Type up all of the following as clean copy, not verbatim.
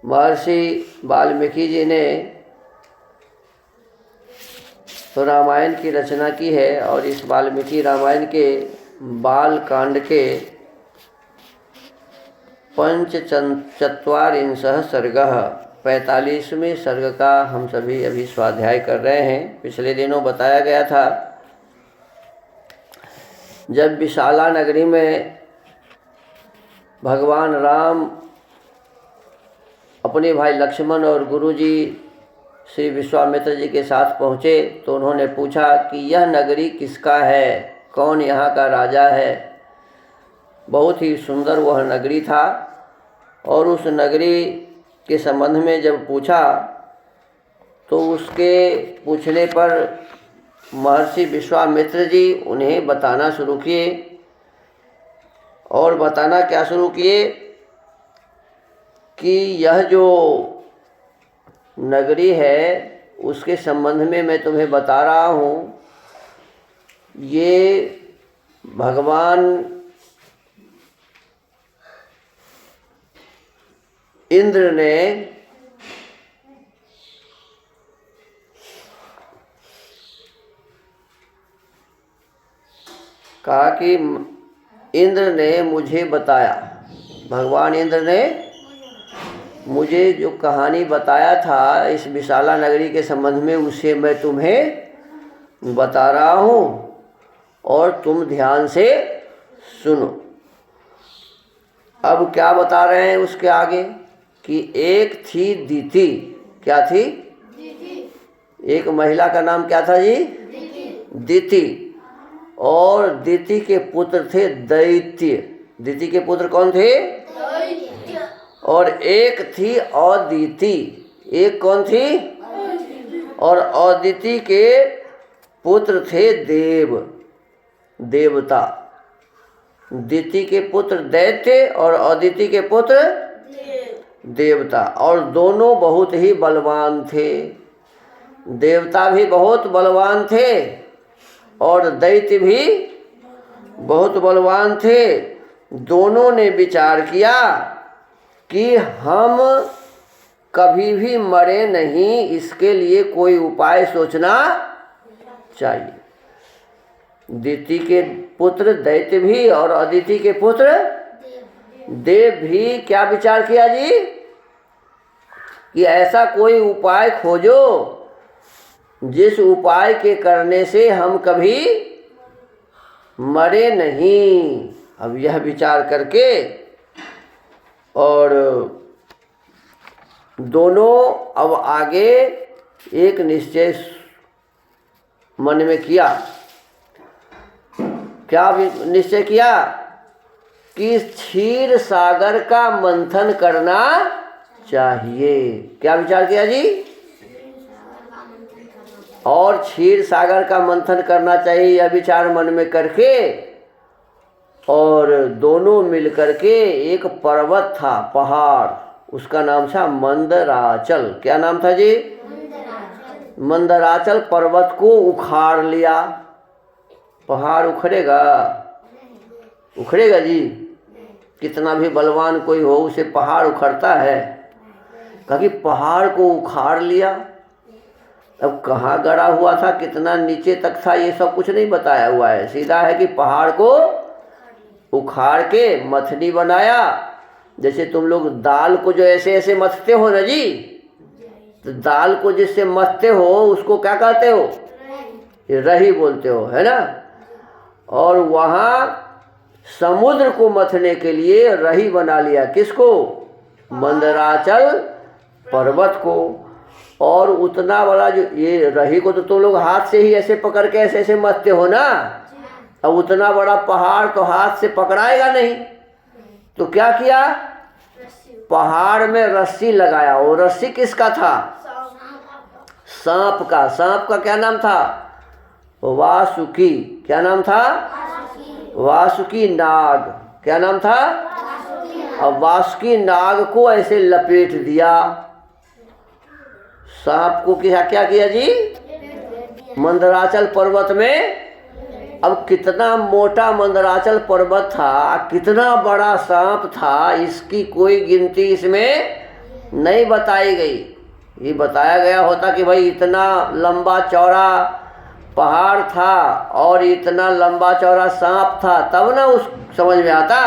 महर्षि वाल्मीकि जी ने तो रामायण की रचना की है और इस वाल्मीकि रामायण के बाल कांड के पंचचत्वारिंशः सर्गः 45वें सर्ग का हम सभी अभी स्वाध्याय कर रहे हैं। पिछले दिनों बताया गया था जब विशाला नगरी में भगवान राम अपने भाई लक्ष्मण और गुरुजी श्री विश्वामित्र जी के साथ पहुँचे तो उन्होंने पूछा कि यह नगरी किसका है, कौन यहाँ का राजा है। बहुत ही सुंदर वह नगरी था और उस नगरी के संबंध में जब पूछा तो उसके पूछने पर महर्षि विश्वामित्र जी उन्हें बताना शुरू किए। और बताना क्या शुरू किए कि यह जो नगरी है उसके संबंध में मैं तुम्हें बता रहा हूँ। ये भगवान इंद्र ने कहा कि इंद्र ने मुझे बताया, भगवान इंद्र ने मुझे जो कहानी बताया था इस विशाला नगरी के संबंध में उसे मैं तुम्हें बता रहा हूँ और तुम ध्यान से सुनो। अब क्या बता रहे हैं उसके आगे कि एक थी दीति। क्या थी? एक महिला का नाम क्या था जी? दीति। और दीति के पुत्र थे दैत्य। दीति के पुत्र कौन थे? और एक थी अदिति। एक कौन थी? और अदिति के पुत्र थे देवता। दिति के पुत्र दैत्य और अदिति के पुत्र देवता। और दोनों बहुत ही बलवान थे। देवता भी बहुत बलवान थे और दैत्य भी बहुत बलवान थे। दोनों ने विचार किया कि हम कभी भी मरे नहीं, इसके लिए कोई उपाय सोचना चाहिए। दिति के पुत्र दैत्य भी और अदिति के पुत्र देव भी क्या विचार किया जी कि ऐसा कोई उपाय खोजो जिस उपाय के करने से हम कभी मरे नहीं। अब यह विचार करके और दोनों अब आगे एक निश्चय मन में किया। क्या निश्चय किया कि क्षीर सागर का मंथन करना चाहिए। क्या विचार किया जी? और क्षीर सागर का मंथन करना चाहिए यह विचार मन में करके और दोनों मिलकर के एक पर्वत था, पहाड़, उसका नाम था मंदराचल। क्या नाम था जी? मंदराचल पर्वत को उखाड़ लिया। पहाड़ उखड़ेगा? उखड़ेगा जी? कितना भी बलवान कोई हो उसे पहाड़ उखड़ता है। कभी पहाड़ को उखाड़ लिया। अब कहाँ गड़ा हुआ था, कितना नीचे तक था, ये सब कुछ नहीं बताया हुआ है। सीधा है कि पहाड़ को उखाड़ के मथनी बनाया। जैसे तुम लोग दाल को जो ऐसे ऐसे मथते हो ना जी, तो दाल को जिससे मथते हो उसको क्या कहते हो? रही बोलते हो, है ना। और वहाँ समुद्र को मथने के लिए रही बना लिया। किसको? मंदराचल पर्वत को। और उतना बड़ा जो ये रही को तो तुम लोग हाथ से ही ऐसे पकड़ के ऐसे ऐसे मथते हो ना। अब उतना बड़ा पहाड़ तो हाथ से पकड़ाएगा नहीं, तो क्या किया? पहाड़ में रस्सी लगाया। वो रस्सी किसका था? सांप का। सांप का क्या नाम था? वासुकी। क्या नाम था? वासुकी नाग। क्या नाम था? अब वासुकी नाग को ऐसे लपेट दिया। सांप को क्या क्या किया जी? मंदराचल पर्वत में। अब कितना मोटा मंदराचल पर्वत था, कितना बड़ा सांप था, इसकी कोई गिनती इसमें नहीं बताई गई। ये बताया गया होता कि भाई इतना लंबा चौड़ा पहाड़ था और इतना लंबा चौड़ा सांप था, तब ना उस समझ में आता।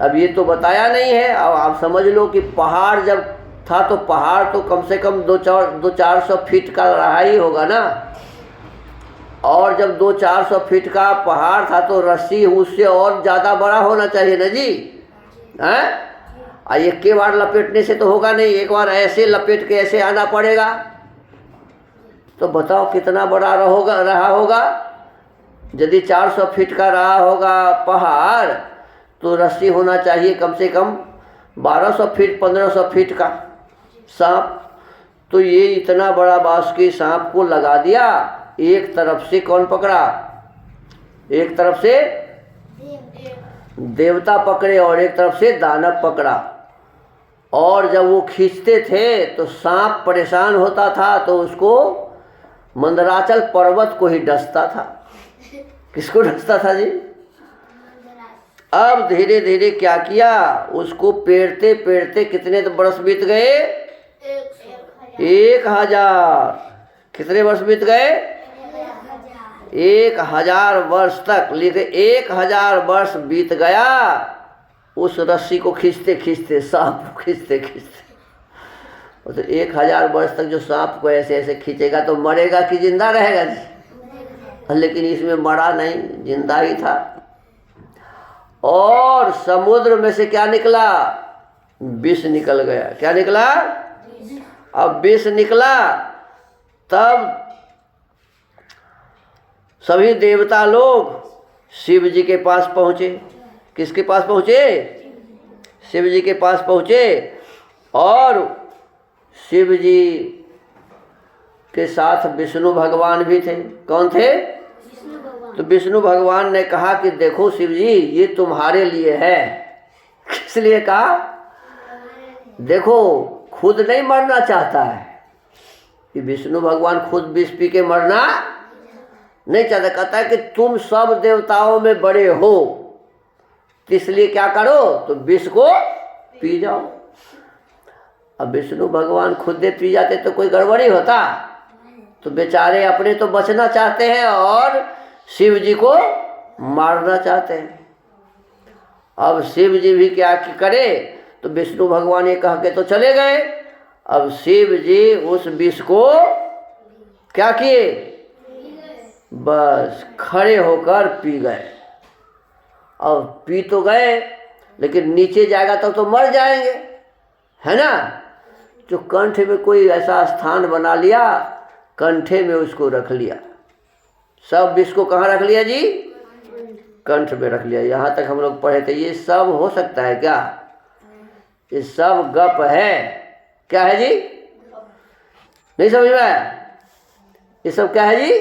अब ये तो बताया नहीं है। अब आप समझ लो कि पहाड़ जब था तो पहाड़ तो कम से कम 200-400 फीट का रहा ही होगा ना। और जब 200-400 फीट का पहाड़ था तो रस्सी उससे और ज़्यादा बड़ा होना चाहिए ना जी, हैं? एक के बार लपेटने से तो होगा नहीं, एक बार ऐसे लपेट के ऐसे आना पड़ेगा। तो बताओ कितना बड़ा रहा होगा। यदि 400 फीट का रहा होगा पहाड़ तो रस्सी होना चाहिए कम से कम 1200 फीट 1500 फीट का सांप। तो ये इतना बड़ा बासुकी सांप को लगा दिया। एक तरफ से कौन पकड़ा? एक तरफ से देवता पकड़े और एक तरफ से दानव पकड़ा। और जब वो खींचते थे तो सांप परेशान होता था तो उसको मंदराचल पर्वत को ही डसता था। किसको डसता था जी? अब धीरे धीरे क्या किया, उसको पेरते पेरते कितने बरस बीत गए? 1000। कितने वर्ष बीत गए? 1000 वर्ष तक। लिखे 1000 वर्ष बीत गया उस रस्सी को खींचते खींचते, सांप को खींचते खींचते। तो 1000 वर्ष तक जो सांप को ऐसे ऐसे खींचेगा तो मरेगा कि जिंदा रहेगा जी? लेकिन इसमें मरा नहीं, जिंदा ही था। और समुद्र में से क्या निकला? विष निकल गया। क्या निकला? अब विष निकला तब सभी देवता लोग शिव जी के पास पहुँचे। किसके पास पहुँचे? शिव जी के पास पहुँचे। और शिव जी के साथ विष्णु भगवान भी थे। कौन थे? तो विष्णु भगवान ने कहा कि देखो शिव जी, ये तुम्हारे लिए है। किस लिए कहा? देखो, खुद नहीं मरना चाहता है कि विष्णु भगवान खुद विष पी के मरना नहीं चाहता। कहता है कि तुम सब देवताओं में बड़े हो, तो इसलिए क्या करो, तो विष को पी जाओ। अब विष्णु भगवान खुद पी जाते तो कोई गड़बड़ी होता? तो बेचारे अपने तो बचना चाहते हैं और शिव जी को मारना चाहते हैं। अब शिव जी भी क्या करे, तो विष्णु भगवान ये कह के तो चले गए। अब शिव जी उस विष को क्या किए, बस खड़े होकर पी गए। अब पी तो गए लेकिन नीचे जाएगा तो मर जाएंगे, है ना। जो कंठ में कोई ऐसा स्थान बना लिया, कंठे में उसको रख लिया। सब विष को कहाँ रख लिया जी? कंठ में रख लिया। यहाँ तक हम लोग पढ़े थे। ये सब हो सकता है क्या? ये सब गप है। क्या है जी? नहीं समझ में आया? ये सब क्या है जी?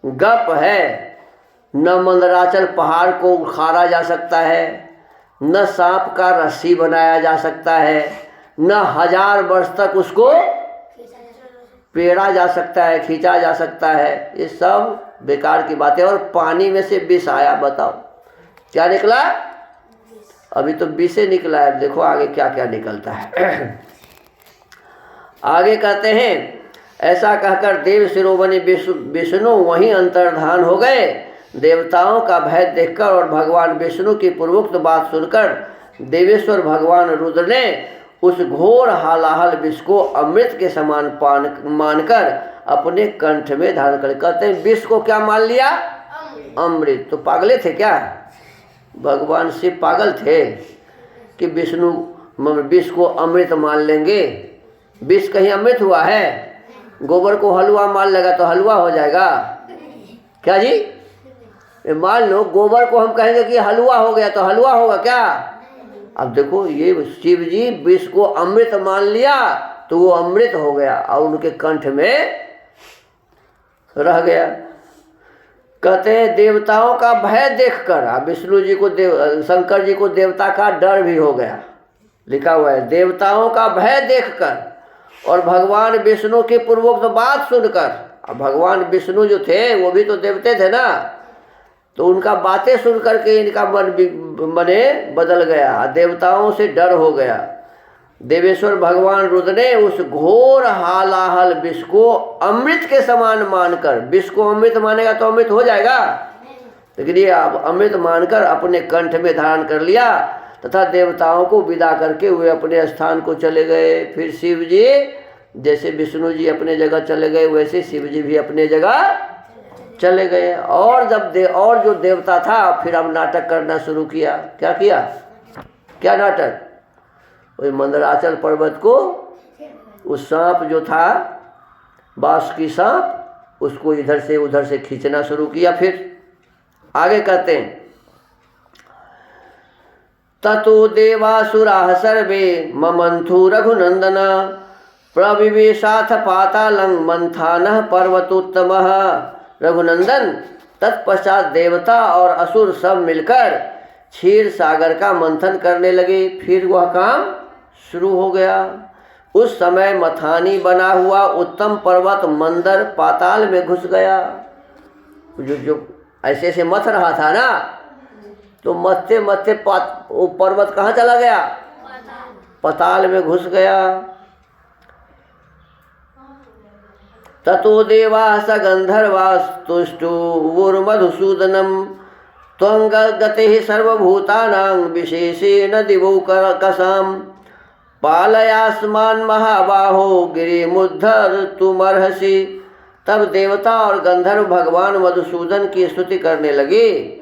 गप है। न मंदराचल पहाड़ को उखाड़ा जा सकता है, न सांप का रस्सी बनाया जा सकता है, न 1000 वर्ष तक उसको पेड़ा जा सकता है, खींचा जा सकता है। ये सब बेकार की बातें। और पानी में से विष आया, बताओ क्या निकला? अभी तो विष से निकला है, देखो आगे क्या क्या निकलता है। आगे कहते हैं, ऐसा कहकर देव शिरोमणि विष्णु वहीं अंतर्धान हो गए। देवताओं का भय देखकर और भगवान विष्णु की पूर्वोक्त बात सुनकर देवेश्वर भगवान रुद्र ने उस घोर हालाहल विष को अमृत के समान मानकर अपने कंठ में धारण कर। कहते हैं विष को क्या मान लिया? अमृत। तो पागले थे क्या? भगवान शिव पागल थे कि विष्णु विष को अमृत मान लेंगे? विष कहीं अमृत हुआ है? गोबर को हलवा मान लेगा तो हलवा हो जाएगा क्या जी? मान लो गोबर को हम कहेंगे कि हलवा हो गया तो हलवा होगा क्या? अब देखो, ये शिव जी विष को अमृत मान लिया तो वो अमृत हो गया और उनके कंठ में रह गया। कहते हैं देवताओं का भय देखकर, अब विष्णु जी को शंकर जी को देवता का डर भी हो गया। लिखा हुआ है देवताओं का भय देखकर और भगवान विष्णु की पूर्वोक्त बात सुनकर। अब भगवान विष्णु जो थे वो भी तो देवते थे ना, तो उनका बातें सुन करके इनका मन बदल गया, देवताओं से डर हो गया। देवेश्वर भगवान रुद्र ने उस घोर हालाहल विष को अमृत के समान मानकर, विष को अमृत मानेगा तो अमृत हो जाएगा, लेकिन ये आप अमृत मानकर अपने कंठ में धारण कर लिया तथा देवताओं को विदा करके वे अपने स्थान को चले गए। फिर शिव जी, जैसे विष्णु जी अपने जगह चले गए वैसे शिव जी भी अपने जगह चले गए। और जब और जो देवता था फिर अब नाटक करना शुरू किया। क्या किया? क्या नाटक? वही मंदराचल पर्वत को उस सांप जो था, बांस की सांप, उसको इधर से उधर से खींचना शुरू किया। फिर आगे कहते हैं, ततो देवासुराः सर्वे ममंथु रघुनंदन प्रविवेशाथ पातालं मंथानः पर्वतोत्तमः। रघुनंदन, तत्पश्चात देवता और असुर सब मिलकर क्षीर सागर का मंथन करने लगे। फिर वह काम शुरू हो गया। उस समय मथानी बना हुआ उत्तम पर्वत मंदर पाताल में घुस गया। जो ऐसे ऐसे मथ रहा था ना, तो मथते मथते वो पर्वत कहाँ चला गया? पाताल में घुस गया। ततो देवा स गंधर्वास्तुष्टुर्मधुसूदनम त्वंगगते सर्वभूतानां विशेषेण दिवौकसाम पालयास्मान महाबाहो गिरिमुद्धर्तुमर्हसि। तब देवता और गंधर्व भगवान मधुसूदन की स्तुति करने लगे।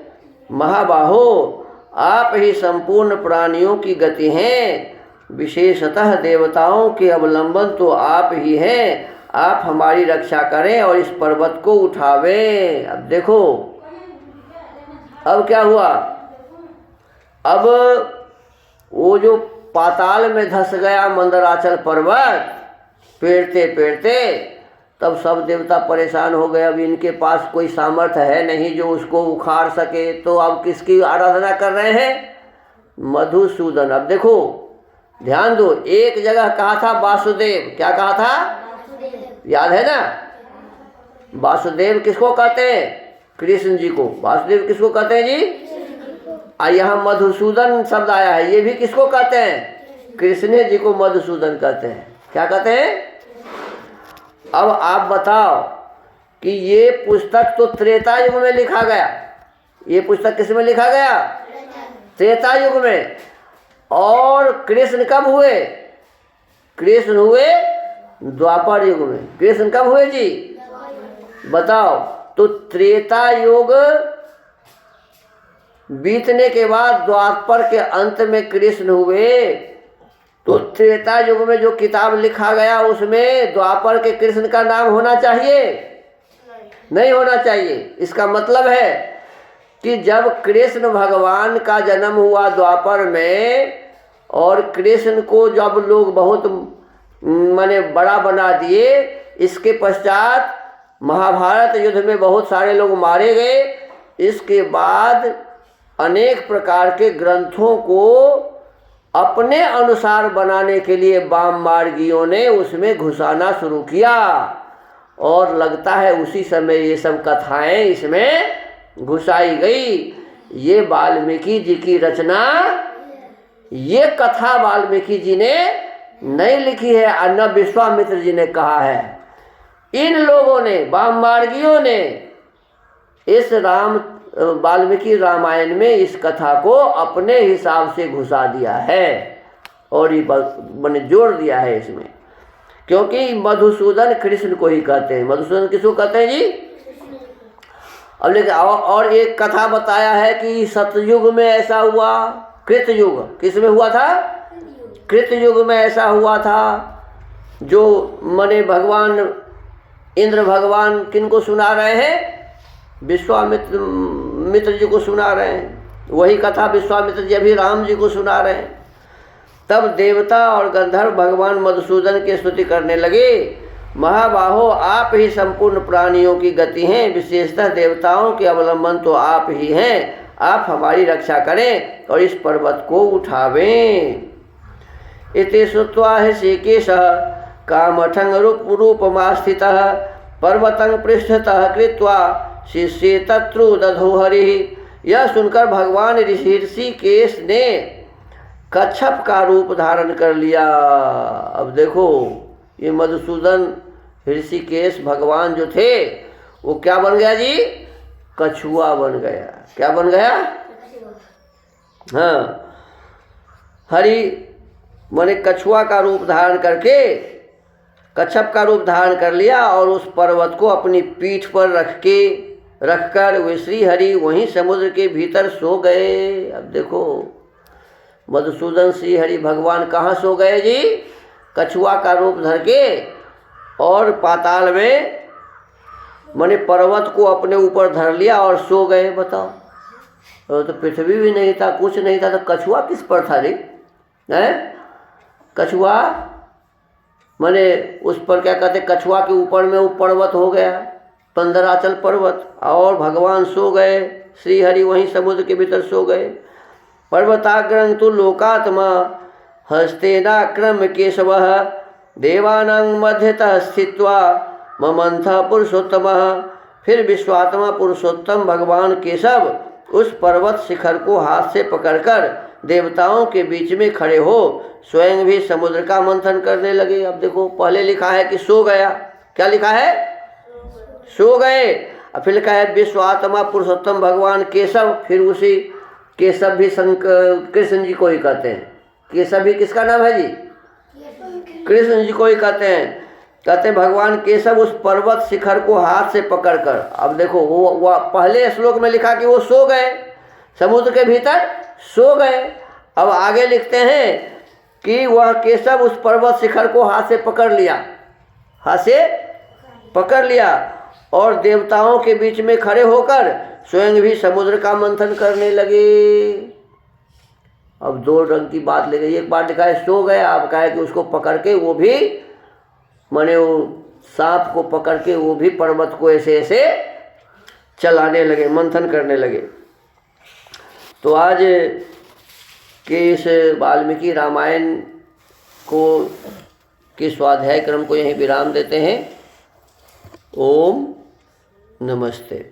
महाबाहो, आप ही संपूर्ण प्राणियों की गति हैं, विशेषतः देवताओं के अवलंबन तो आप ही हैं। आप हमारी रक्षा करें और इस पर्वत को उठावें। अब देखो अब क्या हुआ। अब वो जो पाताल में धंस गया मंदराचल पर्वत, पेड़ते पेड़ते, तब सब देवता परेशान हो गए। अब इनके पास कोई सामर्थ्य है नहीं जो उसको उखाड़ सके, तो अब किसकी आराधना कर रहे हैं? मधुसूदन। अब देखो ध्यान दो, एक जगह कहा था वासुदेव, क्या कहा था? याद है ना? वासुदेव किसको कहते हैं? कृष्ण जी को। वासुदेव किसको कहते हैं जी? यहाँ मधुसूदन शब्द आया है, ये भी किसको कहते हैं? कृष्ण जी को मधुसूदन कहते हैं। क्या कहते हैं? अब आप बताओ कि ये पुस्तक तो त्रेता युग में लिखा गया। ये पुस्तक किस में लिखा गया? त्रेता युग में। और कृष्ण कब हुए? कृष्ण हुए द्वापर युग में। कृष्ण कब हुए जी? बताओ। तो त्रेता युग बीतने के बाद द्वापर के अंत में कृष्ण हुए। तो त्रेता युग में जो किताब लिखा गया उसमें द्वापर के कृष्ण का नाम होना चाहिए? नहीं होना चाहिए। इसका मतलब है कि जब कृष्ण भगवान का जन्म हुआ द्वापर में, और कृष्ण को जब लोग बहुत माने बड़ा बना दिए, इसके पश्चात महाभारत युद्ध में बहुत सारे लोग मारे गए। इसके बाद अनेक प्रकार के ग्रंथों को अपने अनुसार बनाने के लिए वाम मार्गियों ने उसमें घुसाना शुरू किया, और लगता है उसी समय ये सब कथाएं इसमें घुसाई गई। ये वाल्मीकि जी की रचना, ये कथा वाल्मीकि जी ने नहीं लिखी है और न विश्वामित्र जी ने कहा है। इन लोगों ने, वाम मार्गियों ने, इस वाल्मीकि रामायण में इस कथा को अपने हिसाब से घुसा दिया है और ये मैंने जोड़ दिया है इसमें। क्योंकि मधुसूदन कृष्ण को ही कहते हैं। मधुसूदन किसको कहते हैं जी? अब लेकिन और एक कथा बताया है कि सतयुग में ऐसा हुआ, कृतयुग। किस में हुआ था? कृतयुग में ऐसा हुआ था। जो माने भगवान इंद्र भगवान किनको सुना रहे हैं? विश्वामित्र जी को सुना रहे हैं। वही कथा विश्वामित्र जी अभी राम जी को सुना रहे हैं। तब देवता और गंधर्व भगवान मधुसूदन की स्तुति करने लगे। महाबाहो, आप ही संपूर्ण प्राणियों की गति हैं, विशेषतः देवताओं के अवलंबन तो आप ही हैं। आप हमारी रक्षा करें और इस पर्वत को उठावें। इति श्रुत्वा ऋषिकेशः कामठं रूपमास्थितः पर्वतं पृष्ठतः कृत्वा शिष्ये तत्रु दधो हरिः। यह सुनकर भगवान ऋषिकेश ने कच्छप का रूप धारण कर लिया। अब देखो ये मधुसूदन ऋषिकेश भगवान जो थे वो क्या बन गया जी? कछुआ बन गया। क्या बन गया? हाँ, हरि माने कछुआ का रूप धारण करके कच्छप का रूप धारण कर लिया और उस पर्वत को अपनी पीठ पर रखकर वे श्री हरि वहीं समुद्र के भीतर सो गए। अब देखो मधुसूदन श्री हरि भगवान कहाँ सो गए जी? कछुआ का रूप धर के और पाताल में माने पर्वत को अपने ऊपर धर लिया और सो गए। बताओ, तो पृथ्वी भी नहीं था, कुछ नहीं था, तो कछुआ किस पर था रे? हैं? कछुआ माने उस पर क्या कहते, कछुआ के ऊपर में वो पर्वत हो गया, पंदराचल पर्वत, और भगवान सो गए, श्री हरि वहीं समुद्र के भीतर सो गए। पर्वताग्रं तु लोकात्मा हस्तेनाक्रम केशवः देवानां मध्यतः स्थित्वा ममंथ पुरुषोत्तमः। फिर विश्वात्मा पुरुषोत्तम भगवान केशव उस पर्वत शिखर को हाथ से पकड़कर देवताओं के बीच में खड़े हो स्वयं भी समुद्र का मंथन करने लगे। अब देखो पहले लिखा है कि सो गया, क्या लिखा है? सो गए। और फिर लिखा है विश्वात्मा पुरुषोत्तम भगवान केशव, फिर उसी केशव भी कृष्ण जी को ही कहते हैं। केशव भी किसका नाम है जी? कृष्ण जी को ही कहते हैं। कहते हैं भगवान केशव उस पर्वत शिखर को हाथ से पकड़कर, अब देखो वो पहले श्लोक में लिखा कि वो सो गए, समुद्र के भीतर सो गए। अब आगे लिखते हैं कि वह केशव उस पर्वत शिखर को हाथ से पकड़ लिया, हाथ से पकड़ लिया और देवताओं के बीच में खड़े होकर स्वयं भी समुद्र का मंथन करने लगे। अब दो ढंग की बात ले गई, एक बार लिखा है सो गए, अब कहा है कि उसको पकड़ के वो भी माने वो सांप को पकड़ के वो भी पर्वत को ऐसे ऐसे चलाने लगे, मंथन करने लगे। तो आज के इस वाल्मीकि रामायण को के स्वाध्याय क्रम को यहीं विराम देते हैं। ओम नमस्ते।